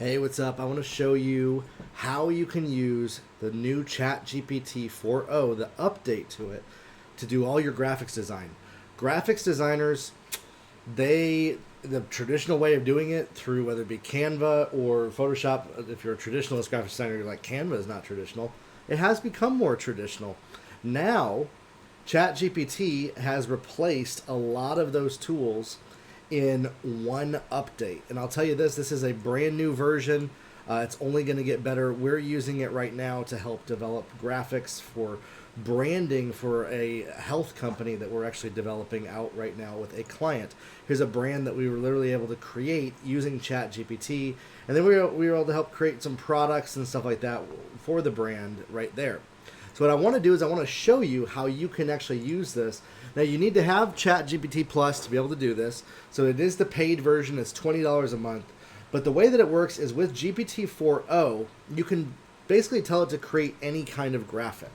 Hey, what's up? I want to show you how you can use the new ChatGPT 4.0, the update to it, to do all your graphics design. Graphics designers, the traditional way of doing it through whether it be Canva or Photoshop, if you're a traditionalist graphics designer, you're like, Canva is not traditional. It has become more traditional. Now, ChatGPT has replaced a lot of those tools in one update. And I'll tell you this is a brand new version. It's only going to get better. We're using it right now to help develop graphics for branding for a health company that we're actually developing out right now with a client. Here's a brand that we were literally able to create using ChatGPT. And then we were able to help create some products and stuff like that for the brand right there. So what I want to do is I want to show you how you can actually use this. Now you need to have ChatGPT Plus to be able to do this. So it is the paid version. It's $20 a month. But the way that it works is with GPT 4.0, you can basically tell it to create any kind of graphic.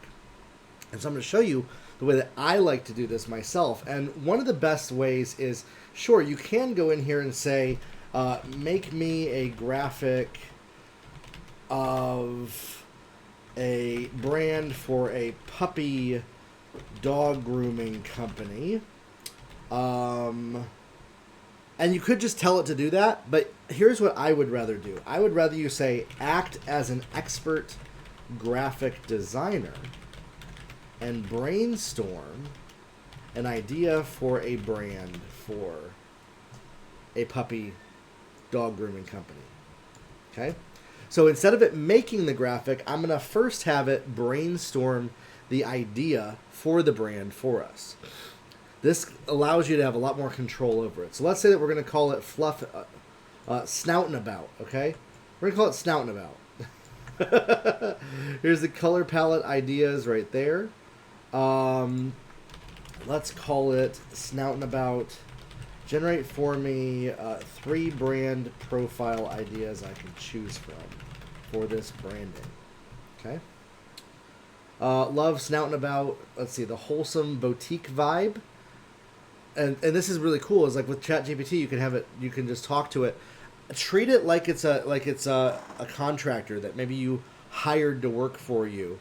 And so I'm going to show you the way that I like to do this myself. And one of the best ways is, sure, you can go in here and say, make me a graphic of a brand for a puppy dog grooming company. And you could just tell it to do that, but here's what I would rather do. I would rather you say, act as an expert graphic designer and brainstorm an idea for a brand for a puppy dog grooming company. Okay? So instead of it making the graphic, I'm going to first have it brainstorm the idea for the brand for us. This allows you to have a lot more control over it. So let's say that we're going to call it Snoutin' About, okay? We're going to call it Snoutin' About. Here's the color palette ideas right there. Let's call it Snoutin' About. Generate for me 3 brand profile ideas I can choose from for this branding. Okay. Love Snoutin' About, let's see, the wholesome boutique vibe. And this is really cool. Is like with ChatGPT, you can have it. You can just talk to it. Treat it like it's a contractor that maybe you hired to work for you.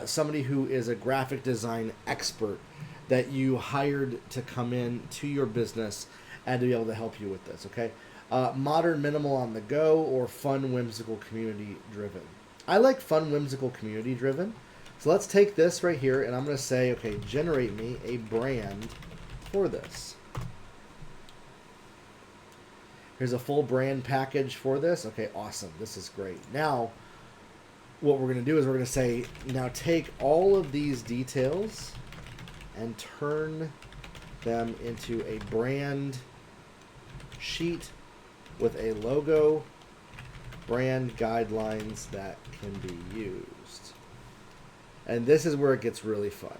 Somebody who is a graphic design expert that you hired to come in to your business and to be able to help you with this, okay? Modern, minimal, on the go, or fun, whimsical, community-driven. I like fun, whimsical, community-driven. So let's take this right here, and I'm going to say, okay, generate me a brand for this. Here's a full brand package for this. Okay, awesome. This is great. Now, what we're going to do is we're going to say, now take all of these details and turn them into a brand sheet with a logo, brand guidelines that can be used. And this is where it gets really fun.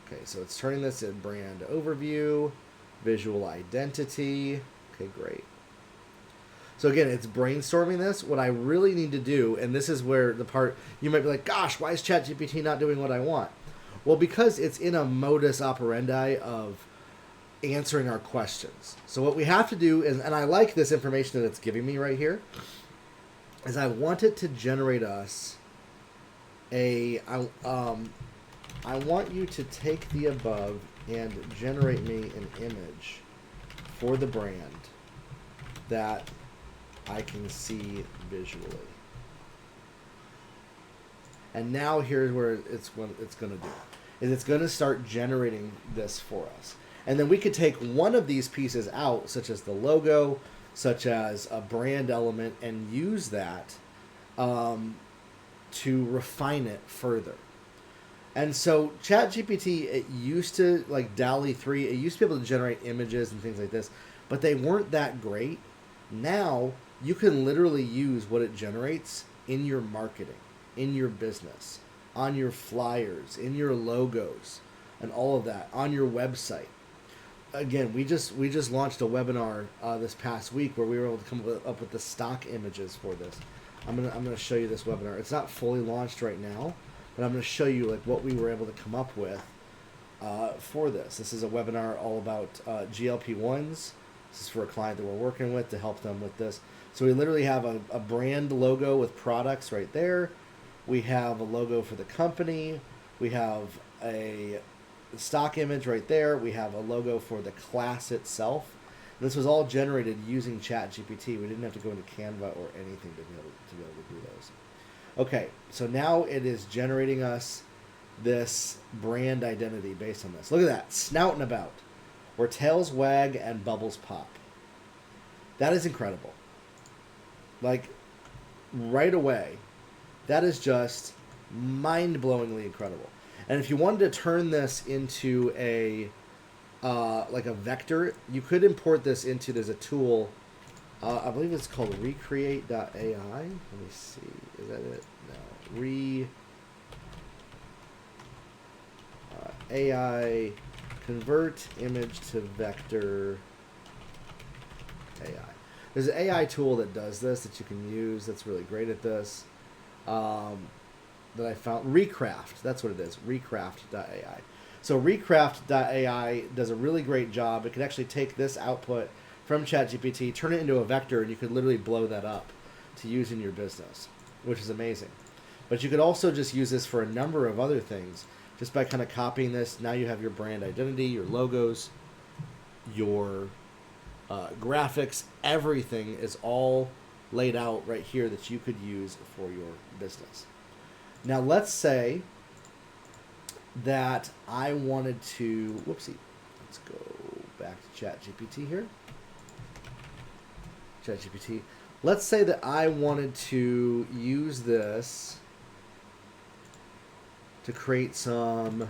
Okay, so it's turning this in brand overview, visual identity. Okay, great. So again, it's brainstorming this. What I really need to do, and this is where the part, you might be like, gosh, why is ChatGPT not doing what I want? Well, because it's in a modus operandi of answering our questions. So what we have to do is, and I like this information that it's giving me right here, is I want it to generate us I want you to take the above and generate me an image for the brand that I can see visually. And now here's where it's going to do. Is it's going to start generating this for us. And then we could take one of these pieces out, such as the logo, such as a brand element, and use that to refine it further. And so ChatGPT, it used to, like DALL-E 3, it used to be able to generate images and things like this, but they weren't that great. Now, you can literally use what it generates in your marketing, in your business, on your flyers, in your logos, and all of that, on your website. Again, we just launched a webinar this past week where we were able to come up with the stock images for this. I'm gonna show you this webinar. It's not fully launched right now, but I'm gonna show you like what we were able to come up with for this. This is a webinar all about GLP-1s. This is for a client that we're working with to help them with this. So we literally have a brand logo with products right there. We have a logo for the company. We have a stock image right there. We have a logo for the class itself. This was all generated using ChatGPT. We didn't have to go into Canva or anything to be able to do those. Okay, so now it is generating us this brand identity based on this. Look at that, snouting about, where tails wag and bubbles pop. That is incredible. Like, right away, that is just mind-blowingly incredible. And if you wanted to turn this into a like a vector, you could import this into, there's a tool, I believe it's called recreate.ai. Let me see, is that it? No, AI convert image to vector AI. There's an AI tool that does this that you can use that's really great at this. That I found, Recraft, that's what it is, recraft.ai. So recraft.ai does a really great job. It can actually take this output from ChatGPT, turn it into a vector, and you could literally blow that up to use in your business, which is amazing. But you could also just use this for a number of other things. Just by kind of copying this, now you have your brand identity, your logos, your graphics, everything is all laid out right here that you could use for your business. Now let's say that I wanted to, whoopsie, let's go back to ChatGPT here. ChatGPT. Let's say that I wanted to use this to create some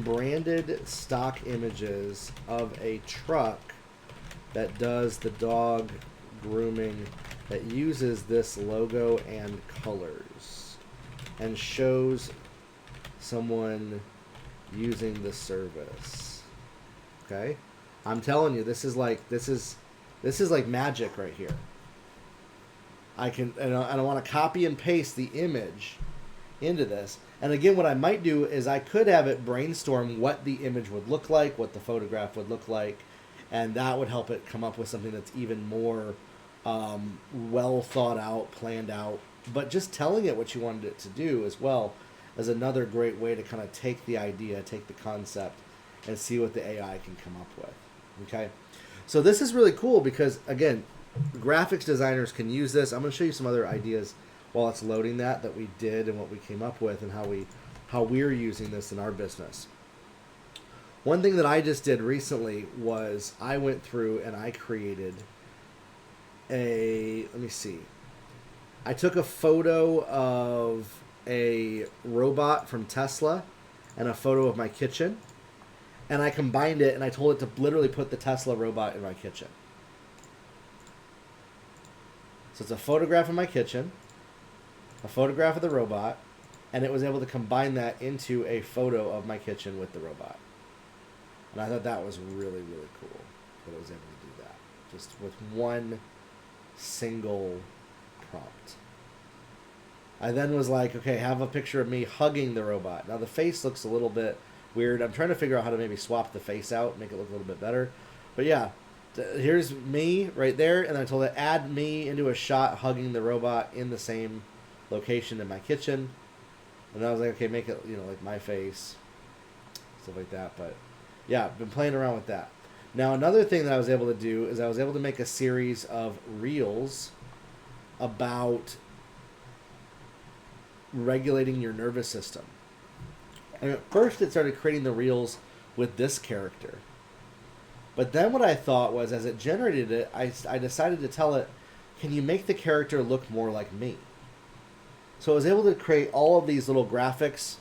branded stock images of a truck that does the dog grooming, that uses this logo and colors and shows someone using the service. Okay, I'm telling you, this is like magic right here. I want to copy and paste the image into this. And again, what I might do is I could have it brainstorm what the image would look like, what the photograph would look like, and that would help it come up with something that's even more well thought out, planned out. But just telling it what you wanted it to do as well is another great way to kind of take the idea, take the concept, and see what the AI can come up with. Okay, so this is really cool because, again, graphics designers can use this. I'm going to show you some other ideas while it's loading that we did and what we came up with and how we're using this in our business. One thing that I just did recently was I went through and I created let me see. I took a photo of a robot from Tesla and a photo of my kitchen, and I combined it and I told it to literally put the Tesla robot in my kitchen. So it's a photograph of my kitchen, a photograph of the robot, and it was able to combine that into a photo of my kitchen with the robot. And I thought that was really, really cool that it was able to do that just with one single prompt. I then was like, okay, have a picture of me hugging the robot. Now the face looks a little bit weird. I'm trying to figure out how to maybe swap the face out, make it look a little bit better. But yeah, here's me right there, and I told it add me into a shot hugging the robot in the same location in my kitchen. And I was like, okay, make it, like my face, stuff like that. But yeah, I've been playing around with that. Now another thing that I was able to do is I was able to make a series of reels about regulating your nervous system. And at first it started creating the reels with this character. But then what I thought was, as it generated it, I decided to tell it, can you make the character look more like me? So I was able to create all of these little graphics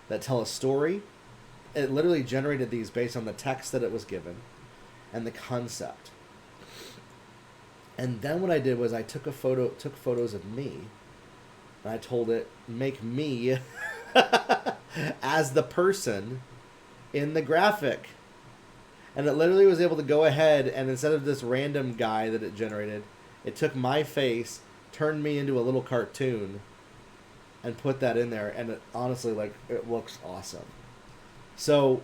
that tell a story. It literally generated these based on the text that it was given and the concept. And then what I did was I took photos of me, and I told it, make me as the person in the graphic. And it literally was able to go ahead and, instead of this random guy that it generated, it took my face, turned me into a little cartoon, and put that in there. And it honestly, it looks awesome. So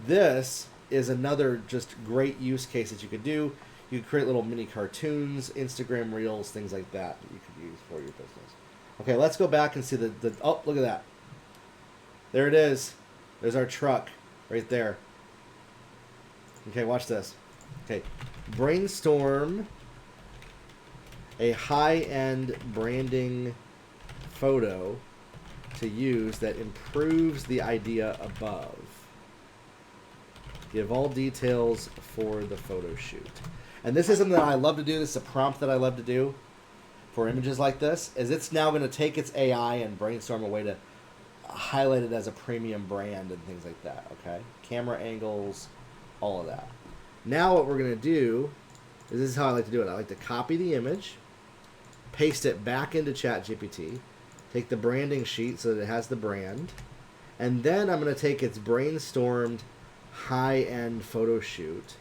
this is another just great use case that you could do. You could create little mini cartoons, Instagram reels, things like that you could use for your business. Okay, let's go back and see oh, look at that. There it is. There's our truck right there. Okay, watch this. Okay, brainstorm a high-end branding photo to use that improves the idea above. Give all details for the photo shoot. And this is something that I love to do. This is a prompt that I love to do for images like this, is it's now going to take its AI and brainstorm a way to highlight it as a premium brand and things like that, okay? Camera angles, all of that. Now what we're going to do is, this is how I like to do it. I like to copy the image, paste it back into ChatGPT, take the branding sheet so that it has the brand, and then I'm going to take its brainstormed high-end photo shoot.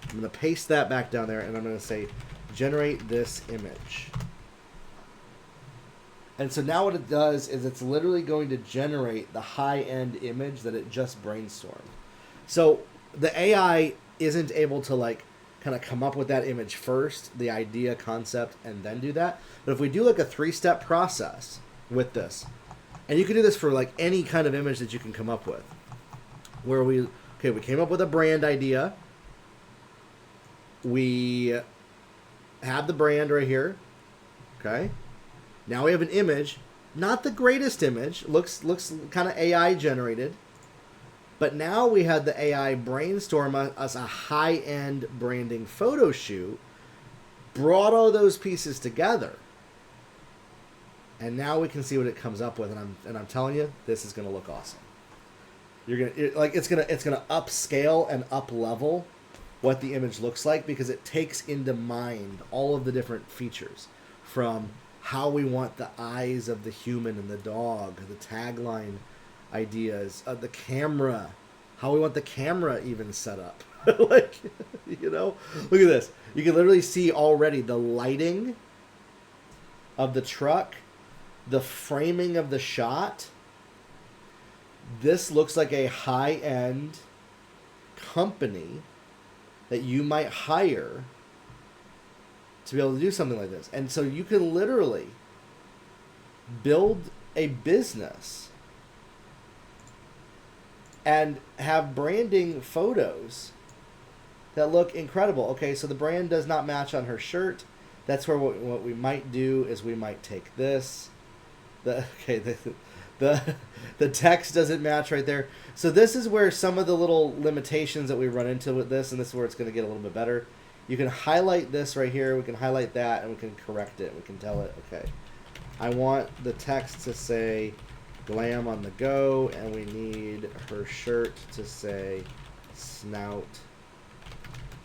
I'm going to paste that back down there, and I'm going to say, generate this image. And so now what it does is it's literally going to generate the high-end image that it just brainstormed. So the AI isn't able to like kind of come up with that image first, the idea, concept, and then do that. But if we do like a 3-step process with this, and you can do this for like any kind of image that you can come up with, where we came up with a brand idea. We have the brand right here. Okay. Now we have an image, not the greatest image, looks kind of AI generated, but now we had the AI brainstorm us a high-end branding photo shoot, brought all those pieces together, and now we can see what it comes up with. And I'm telling you, this is gonna look awesome. It's gonna upscale and up level what the image looks like, because it takes into mind all of the different features, from how we want the eyes of the human and the dog, the tagline ideas, the camera, how we want the camera even set up. Like, you know, look at this. You can literally see already the lighting of the truck, the framing of the shot. This looks like a high-end company that you might hire to be able to do something like this. And so you can literally build a business and have branding photos that look incredible. Okay, so the brand does not match on her shirt. That's where what we might do is we might take this. The text doesn't match right there. So this is where some of the little limitations that we run into with this, and this is where it's going to get a little bit better. You can highlight this right here, we can highlight that, and we can correct it. We can tell it, okay, I want the text to say glam on the go, and we need her shirt to say snout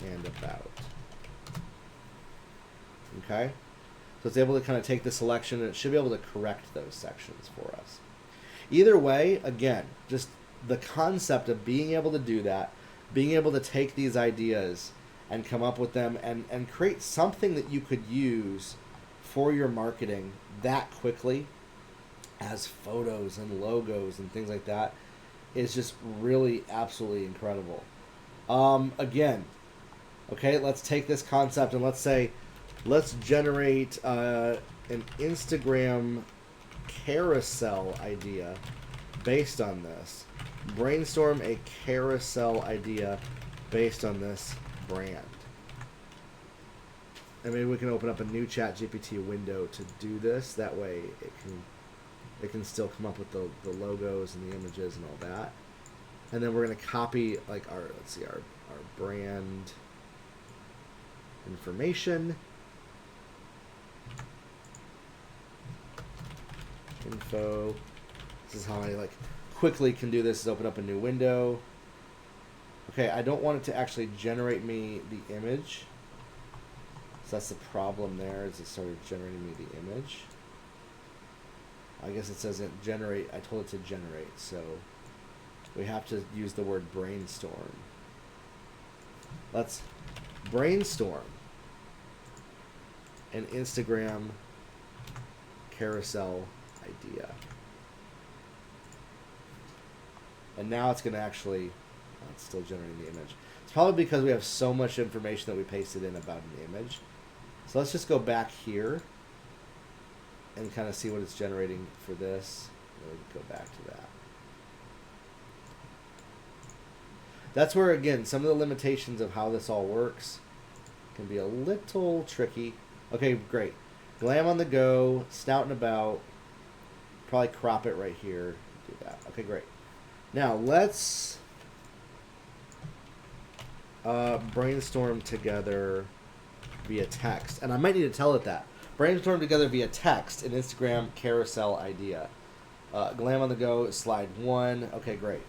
and about. Okay? So it's able to kind of take the selection, and it should be able to correct those sections for us. Either way, again, just the concept of being able to do that, being able to take these ideas and come up with them and create something that you could use for your marketing that quickly, as photos and logos and things like that, is just really absolutely incredible. Again, okay, let's take this concept and let's generate an Instagram carousel idea based on this. Brainstorm a carousel idea based on this brand. And maybe we can open up a new ChatGPT window to do this. That way it can still come up with the logos and the images and all that. And then we're going to copy like our brand information. Info. This is how I like quickly can do this, is open up a new window. Okay, I don't want it to actually generate me the image. So that's the problem there, is it started generating me the image. I guess it says generate. I told it to generate, so we have to use the word brainstorm. Let's brainstorm an Instagram carousel idea. And now it's going to actually It's still generating the image. It's probably because we have so much information that we pasted in about an image. So let's just go back here and kind of see what it's generating for this. We'll go back to that. That's where, again, some of the limitations of how this all works can be a little tricky. Okay, great. Glam on the go, snouting about. Probably crop it right here. Do that. Okay, great. Now, let's brainstorm together via text. And I might need to tell it that. Brainstorm together via text, an Instagram carousel idea. Glam on the go, slide 1. Okay, great.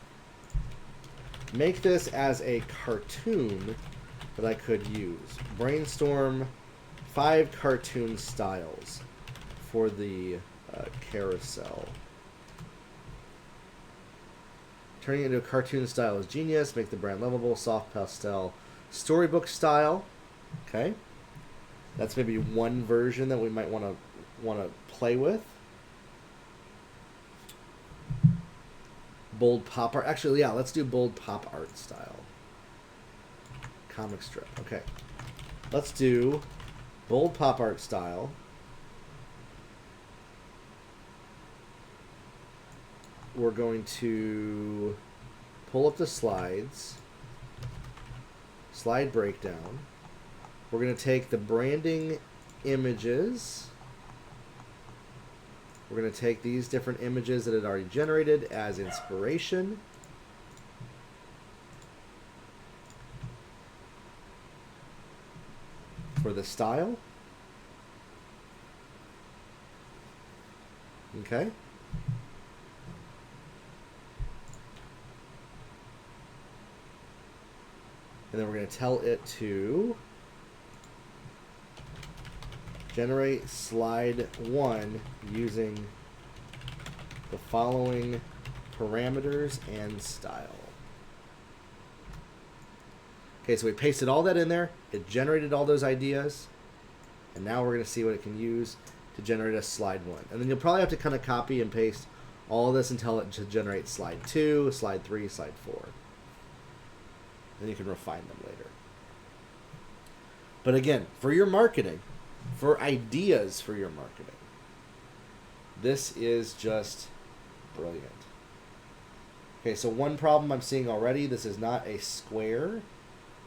Make this as a cartoon that I could use. Brainstorm 5 cartoon styles for the carousel. Turning it into a cartoon style is genius. Make the brand lovable. Soft pastel. Storybook style. Okay. That's maybe one version that we might want to play with. Bold pop art. Actually, yeah, let's do bold pop art style. Comic strip. Okay. Let's do bold pop art style. We're going to pull up the slides. Slide breakdown. We're going to take the branding images. We're going to take these different images that it already generated as inspiration. For the style. Okay. And then we're going to tell it to generate slide 1 using the following parameters and style. Okay, so we pasted all that in there. It generated all those ideas. And now we're going to see what it can use to generate a slide 1. And then you'll probably have to kind of copy and paste all of this and tell it to generate slide 2, slide 3, slide 4. Then you can refine them later. But again, for your marketing, for ideas for your marketing, this is just brilliant. Okay, so one problem I'm seeing already, this is not a square.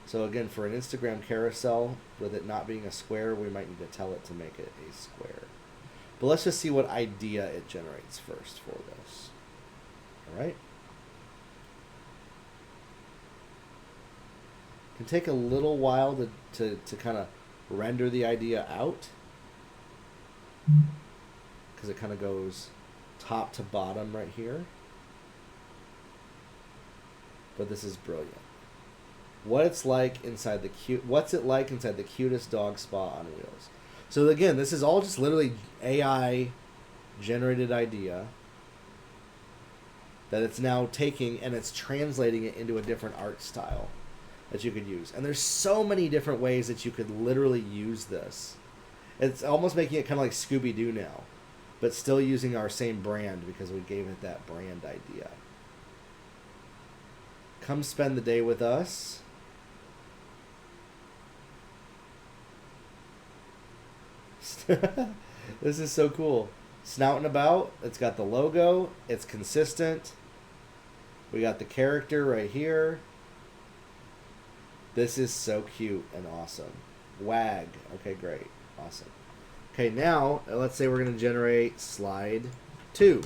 So again, for an Instagram carousel, with it not being a square, we might need to tell it to make it a square. But let's just see what idea it generates first for this. All right? It can take a little while to kind of render the idea out, because it kind of goes top to bottom right here. But this is brilliant. What's it like inside the cutest dog spa on wheels? So again, this is all just literally AI generated idea that it's now taking and it's translating it into a different art style that you could use. And there's so many different ways that you could literally use this. It's almost making it kind of like Scooby-Doo now, but still using our same brand because we gave it that brand idea. Come spend the day with us. This is so cool. Snouting about. It's got the logo. It's consistent. We got the character right here. This is so cute and awesome. Wag. Okay, great. Awesome. Okay, now let's say we're going to generate slide 2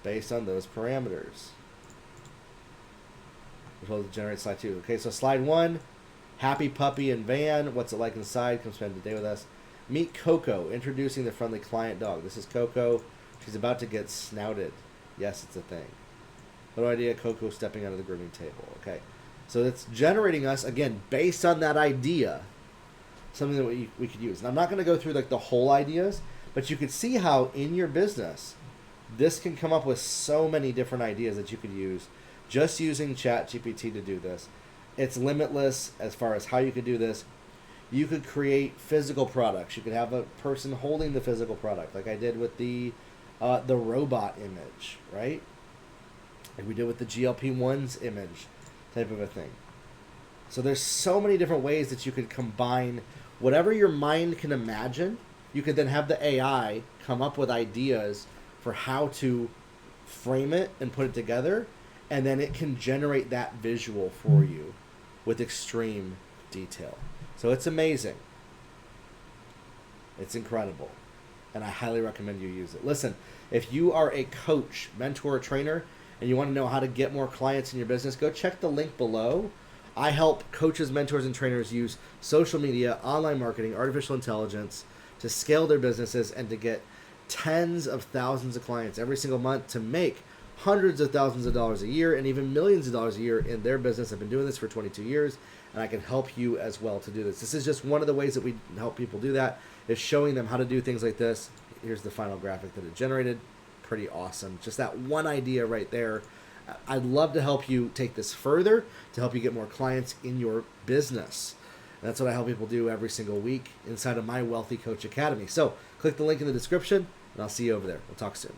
based on those parameters. We're supposed to generate slide 2. Okay, so slide 1, happy puppy and van. What's it like inside? Come spend the day with us. Meet Coco, introducing the friendly client dog. This is Coco. She's about to get snouted. Yes, it's a thing. What idea? Coco stepping out of the grooming table. Okay. So it's generating us, again, based on that idea, something that we could use. And I'm not going to go through like the whole ideas, but you could see how in your business, this can come up with so many different ideas that you could use just using ChatGPT to do this. It's limitless as far as how you could do this. You could create physical products. You could have a person holding the physical product, like I did with the robot image, right? like we did with the GLP-1s image type of a thing. So there's so many different ways that you could combine whatever your mind can imagine. You could then have the AI come up with ideas for how to frame it and put it together, and then it can generate that visual for you with extreme detail. So it's amazing. It's incredible. And I highly recommend you use it. Listen, if you are a coach, mentor, or trainer, and you want to know how to get more clients in your business, go check the link below. I help coaches, mentors, and trainers use social media, online marketing, artificial intelligence to scale their businesses and to get tens of thousands of clients every single month to make hundreds of thousands of dollars a year and even millions of dollars a year in their business. I've been doing this for 22 years, and I can help you as well to do this. This is just one of the ways that we help people do that, is showing them how to do things like this. Here's the final graphic that it generated. Pretty awesome. Just that one idea right there. I'd love to help you take this further to help you get more clients in your business. And that's what I help people do every single week inside of my Wealthy Coach Academy. So click the link in the description, and I'll see you over there. We'll talk soon.